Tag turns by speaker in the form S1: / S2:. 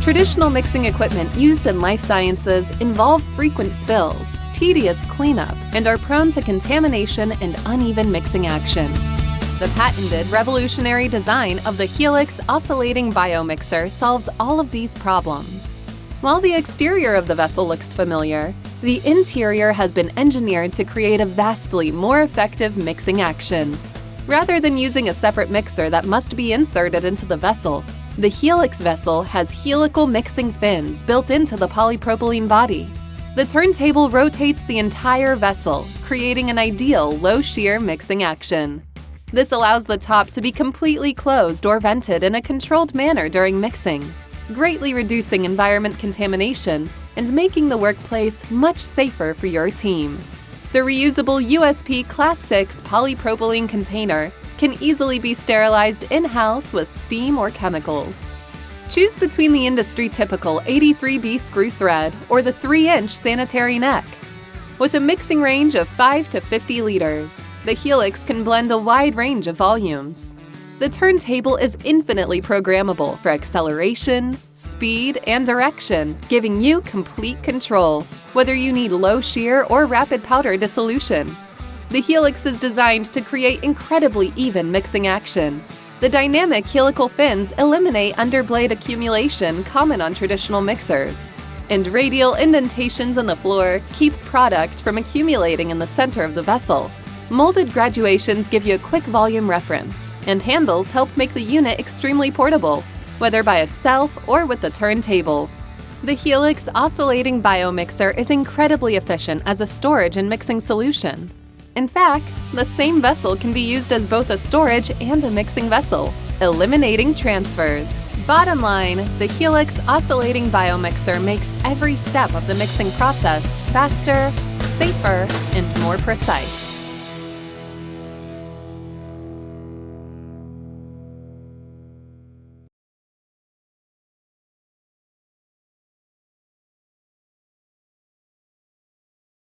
S1: Traditional mixing equipment used in life sciences involve frequent spills, tedious cleanup, and are prone to contamination and uneven mixing action. The patented revolutionary design of the Helix Oscillating BioMixer solves all of these problems. While the exterior of the vessel looks familiar, the interior has been engineered to create a vastly more effective mixing action. Rather than using a separate mixer that must be inserted into the vessel, the Helix vessel has helical mixing fins built into the polypropylene body. The turntable rotates the entire vessel, creating an ideal low-shear mixing action. This allows the top to be completely closed or vented in a controlled manner during mixing, greatly reducing environment contamination and making the workplace much safer for your team. The reusable USP Class 6 polypropylene container can easily be sterilized in-house with steam or chemicals. Choose between the industry-typical 83B screw thread or the 3-inch sanitary neck. With a mixing range of 5 to 50 liters, the Helix can blend a wide range of volumes. The turntable is infinitely programmable for acceleration, speed, and direction, giving you complete control, whether you need low shear or rapid powder dissolution. The Helix is designed to create incredibly even mixing action. The dynamic helical fins eliminate underblade accumulation common on traditional mixers, and radial indentations in the floor keep product from accumulating in the center of the vessel. Molded graduations give you a quick volume reference, and handles help make the unit extremely portable, whether by itself or with the turntable. The Helix Oscillating BioMixer is incredibly efficient as a storage and mixing solution. In fact, the same vessel can be used as both a storage and a mixing vessel, eliminating transfers. Bottom line, the Helix Oscillating BioMixer makes every step of the mixing process faster, safer, and more precise.